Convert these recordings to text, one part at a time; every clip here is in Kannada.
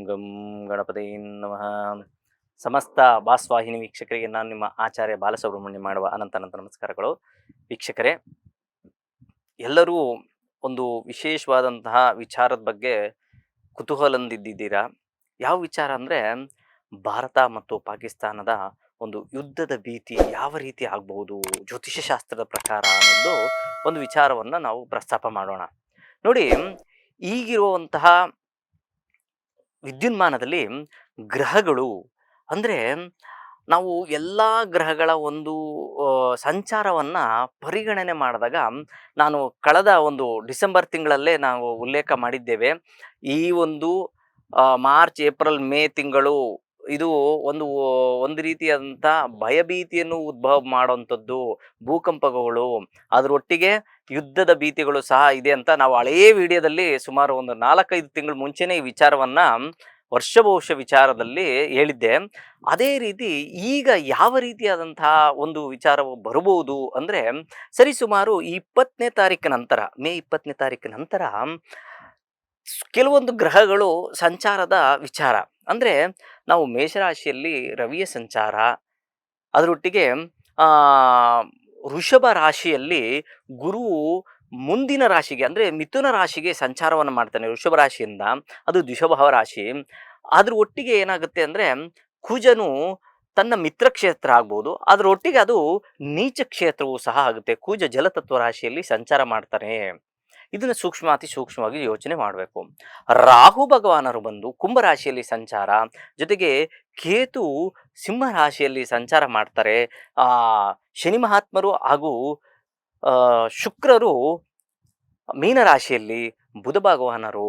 ಗಂ ಗಣಪತಿ ನಮಃ. ಸಮಸ್ತ ಭಾಸ್ವಾಹಿನಿ ವೀಕ್ಷಕರಿಗೆ ನಾನು ನಿಮ್ಮ ಆಚಾರ್ಯ ಬಾಲಸುಬ್ರಹ್ಮಣ್ಯ ಮಾಡುವ ಅನಂತ ನಮಸ್ಕಾರಗಳು. ವೀಕ್ಷಕರೇ, ಎಲ್ಲರೂ ಒಂದು ವಿಶೇಷವಾದಂತಹ ವಿಚಾರದ ಬಗ್ಗೆ ಕುತೂಹಲದಿಂದಿದ್ದೀರಾ. ಯಾವ ವಿಚಾರ ಅಂದರೆ, ಭಾರತ ಮತ್ತು ಪಾಕಿಸ್ತಾನದ ಒಂದು ಯುದ್ಧದ ಭೀತಿ ಯಾವ ರೀತಿ ಆಗಬಹುದು ಜ್ಯೋತಿಷ್ಯ ಶಾಸ್ತ್ರದ ಪ್ರಕಾರ ಅನ್ನೋದು ಒಂದು ವಿಚಾರವನ್ನು ನಾವು ಪ್ರಸ್ತಾಪ ಮಾಡೋಣ. ನೋಡಿ, ಈಗಿರುವಂತಹ ವಿದ್ಯುನ್ಮಾನದಲ್ಲಿ ಗ್ರಹಗಳು ಅಂದರೆ ನಾವು ಎಲ್ಲ ಗ್ರಹಗಳ ಒಂದು ಸಂಚಾರವನ್ನು ಪರಿಗಣನೆ ಮಾಡಿದಾಗ, ನಾನು ಕಳೆದ ಒಂದು ಡಿಸೆಂಬರ್ ತಿಂಗಳಲ್ಲೇ ನಾವು ಉಲ್ಲೇಖ ಮಾಡಿದ್ದೇವೆ. ಈ ಒಂದು ಮಾರ್ಚ್, ಏಪ್ರಿಲ್, ಮೇ ತಿಂಗಳು ಇದು ಒಂದು ರೀತಿಯಾದಂಥ ಭಯಭೀತಿಯನ್ನು ಉದ್ಭವ ಮಾಡುವಂಥದ್ದು, ಭೂಕಂಪಗಳು, ಅದರೊಟ್ಟಿಗೆ ಯುದ್ಧದ ಭೀತಿಗಳು ಸಹ ಇದೆ ಅಂತ ನಾವು ಹಳೆಯ ವಿಡಿಯೋದಲ್ಲಿ ಸುಮಾರು ಒಂದು 4-5 ತಿಂಗಳ ಮುಂಚೆನೇ ಈ ವಿಚಾರವನ್ನು ವರ್ಷ ಭವಿಷ್ಯ ವಿಚಾರದಲ್ಲಿ ಹೇಳಿದ್ದೆ. ಅದೇ ರೀತಿ ಈಗ ಯಾವ ರೀತಿಯಾದಂತಹ ಒಂದು ವಿಚಾರವು ಬರಬಹುದು ಅಂದರೆ, ಸರಿಸುಮಾರು 20ನೇ ತಾರೀಕು ನಂತರ, ಮೇ 20ನೇ ತಾರೀಕು ನಂತರ ಕೆಲವೊಂದು ಗ್ರಹಗಳು ಸಂಚಾರದ ವಿಚಾರ ಅಂದರೆ, ನಾವು ಮೇಷರಾಶಿಯಲ್ಲಿ ರವಿಯ ಸಂಚಾರ, ಅದರೊಟ್ಟಿಗೆ ವೃಷಭ ರಾಶಿಯಲ್ಲಿ ಗುರು ಮುಂದಿನ ರಾಶಿಗೆ ಅಂದರೆ ಮಿಥುನ ರಾಶಿಗೆ ಸಂಚಾರವನ್ನು ಮಾಡ್ತಾನೆ. ವೃಷಭ ರಾಶಿಯಿಂದ ಅದು ದ್ವಿಷಭಾವ ರಾಶಿ. ಅದ್ರ ಒಟ್ಟಿಗೆ ಏನಾಗುತ್ತೆ ಅಂದರೆ, ಕುಜನು ತನ್ನ ಮಿತ್ರ ಕ್ಷೇತ್ರ ಆಗ್ಬೋದು, ಅದರೊಟ್ಟಿಗೆ ಅದು ನೀಚ ಕ್ಷೇತ್ರವೂ ಸಹ ಆಗುತ್ತೆ. ಕುಜ ಜಲತತ್ವ ರಾಶಿಯಲ್ಲಿ ಸಂಚಾರ ಮಾಡ್ತಾನೆ. ಇದನ್ನು ಅತಿ ಸೂಕ್ಷ್ಮವಾಗಿ ಯೋಚನೆ ಮಾಡಬೇಕು. ರಾಹು ಭಗವಾನರು ಬಂದು ಕುಂಭರಾಶಿಯಲ್ಲಿ ಸಂಚಾರ, ಜೊತೆಗೆ ಕೇತು ಸಿಂಹ ರಾಶಿಯಲ್ಲಿ ಸಂಚಾರ ಮಾಡ್ತಾರೆ. ಶನಿ ಮಹಾತ್ಮರು ಹಾಗೂ ಶುಕ್ರರು ಮೀನರಾಶಿಯಲ್ಲಿ, ಬುಧ ಭಗವಾನರು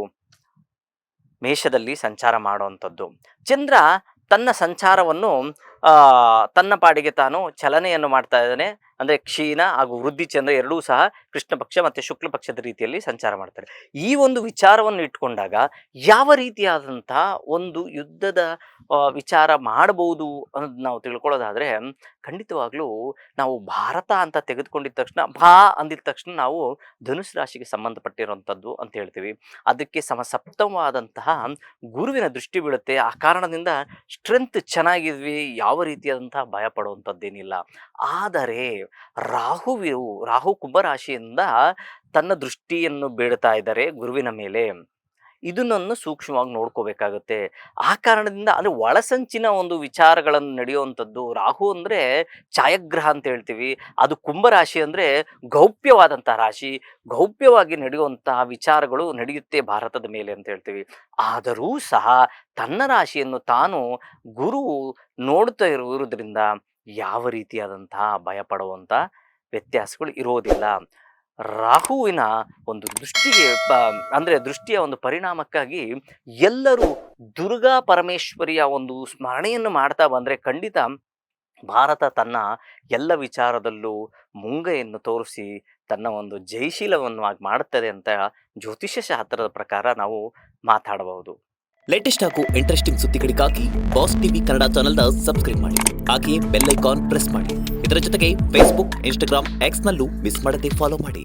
ಮೇಷದಲ್ಲಿ ಸಂಚಾರ ಮಾಡುವಂಥದ್ದು. ಚಂದ್ರ ತನ್ನ ಸಂಚಾರವನ್ನು ತನ್ನ ಪಾಡಿಗೆ ತಾನು ಚಲನೆಯನ್ನು ಮಾಡ್ತಾ ಇದ್ದಾನೆ. ಅಂದರೆ ಕ್ಷೀಣ ಹಾಗೂ ವೃದ್ಧಿ ಚಂದ್ರ ಎರಡೂ ಸಹ ಕೃಷ್ಣ ಪಕ್ಷ ಮತ್ತು ಶುಕ್ಲ ಪಕ್ಷದ ರೀತಿಯಲ್ಲಿ ಸಂಚಾರ ಮಾಡ್ತಾರೆ. ಈ ಒಂದು ವಿಚಾರವನ್ನು ಇಟ್ಕೊಂಡಾಗ ಯಾವ ರೀತಿಯಾದಂಥ ಒಂದು ಯುದ್ಧದ ವಿಚಾರ ಮಾಡಬಹುದು ಅನ್ನೋದು ನಾವು ತಿಳ್ಕೊಳ್ಳೋದಾದರೆ, ಖಂಡಿತವಾಗ್ಲೂ ನಾವು ಭಾರತ ಅಂತ ತೆಗೆದುಕೊಂಡಿದ್ದ ತಕ್ಷಣ, ಅಂದಿದ ತಕ್ಷಣ ನಾವು ಧನುಸ್ ರಾಶಿಗೆ ಸಂಬಂಧಪಟ್ಟಿರುವಂಥದ್ದು ಅಂತ ಹೇಳ್ತೀವಿ. ಅದಕ್ಕೆ ಸಮಸಪ್ತಮವಾದಂತಹ ಗುರುವಿನ ದೃಷ್ಟಿ ಬೀಳುತ್ತೆ. ಆ ಕಾರಣದಿಂದ ಸ್ಟ್ರೆಂತ್ ಚೆನ್ನಾಗಿದ್ವಿ, ಯಾವ ರೀತಿಯಾದಂತಹ ಭಯ ಪಡುವಂಥದ್ದೇನಿಲ್ಲ. ಆದರೆ ರಾಹು ಕುಂಭರಾಶಿಯಿಂದ ತನ್ನ ದೃಷ್ಟಿಯನ್ನು ಬೀಳ್ತಾ ಇದ್ದಾರೆ ಗುರುವಿನ ಮೇಲೆ. ಇದನ್ನು ಸೂಕ್ಷ್ಮವಾಗಿ ನೋಡ್ಕೋಬೇಕಾಗುತ್ತೆ. ಆ ಕಾರಣದಿಂದ ಅಂದರೆ ಒಳಸಂಚಿನ ಒಂದು ವಿಚಾರಗಳನ್ನು ನಡೆಯುವಂಥದ್ದು. ರಾಹು ಅಂದರೆ ಛಾಯಾಗ್ರಹ ಅಂತ ಹೇಳ್ತೀವಿ, ಅದು ಕುಂಭರಾಶಿ ಅಂದರೆ ಗೌಪ್ಯವಾದಂಥ ರಾಶಿ. ಗೌಪ್ಯವಾಗಿ ನಡೆಯುವಂತಹ ವಿಚಾರಗಳು ನಡೆಯುತ್ತೆ ಭಾರತದ ಮೇಲೆ ಅಂತ ಹೇಳ್ತೀವಿ. ಆದರೂ ಸಹ ತನ್ನ ರಾಶಿಯನ್ನು ತಾನು ಗುರು ನೋಡ್ತಾ ಇರುವುದರಿಂದ ಯಾವ ರೀತಿಯಾದಂತಹ ಭಯಪಡುವಂಥ ವ್ಯತ್ಯಾಸಗಳು ಇರೋದಿಲ್ಲ. ರಾಹುವಿನ ಒಂದು ದೃಷ್ಟಿಯ ಒಂದು ಪರಿಣಾಮಕ್ಕಾಗಿ ಎಲ್ಲರೂ ದುರ್ಗಾ ಪರಮೇಶ್ವರಿಯ ಒಂದು ಸ್ಮರಣೆಯನ್ನು ಮಾಡ್ತಾ ಬಂದರೆ ಖಂಡಿತ ಭಾರತ ತನ್ನ ಎಲ್ಲ ವಿಚಾರದಲ್ಲೂ ಮುಂಗೈಯನ್ನು ತೋರಿಸಿ ತನ್ನ ಒಂದು ಜಯಶೀಲವನ್ನು ಮಾಡುತ್ತದೆ ಅಂತ ಜ್ಯೋತಿಷ್ಯ ಶಾಸ್ತ್ರದ ಪ್ರಕಾರ ನಾವು ಮಾತಾಡಬಹುದು. ಲೇಟೆಸ್ಟ್ ಹಾಗೂ ಇಂಟ್ರೆಸ್ಟಿಂಗ್ ಸುದ್ದಿಗಳಿಗಾಗಿ ಬಾಸ್ ಟಿವಿ ಕನ್ನಡ ಚಾನೆಲ್ನ ಸಬ್ಸ್ಕ್ರೈಬ್ ಮಾಡಿ. ಹಾಗೆಯೇ ಬೆಲ್ ಐಕಾನ್ ಪ್ರೆಸ್ ಮಾಡಿ. ಇದರ ಜೊತೆಗೆ ಫೇಸ್ಬುಕ್, ಇನ್ಸ್ಟಾಗ್ರಾಮ್, ಎಕ್ಸ್ನಲ್ಲೂ ಮಿಸ್ ಮಾಡದೆ ಫಾಲೋ ಮಾಡಿ.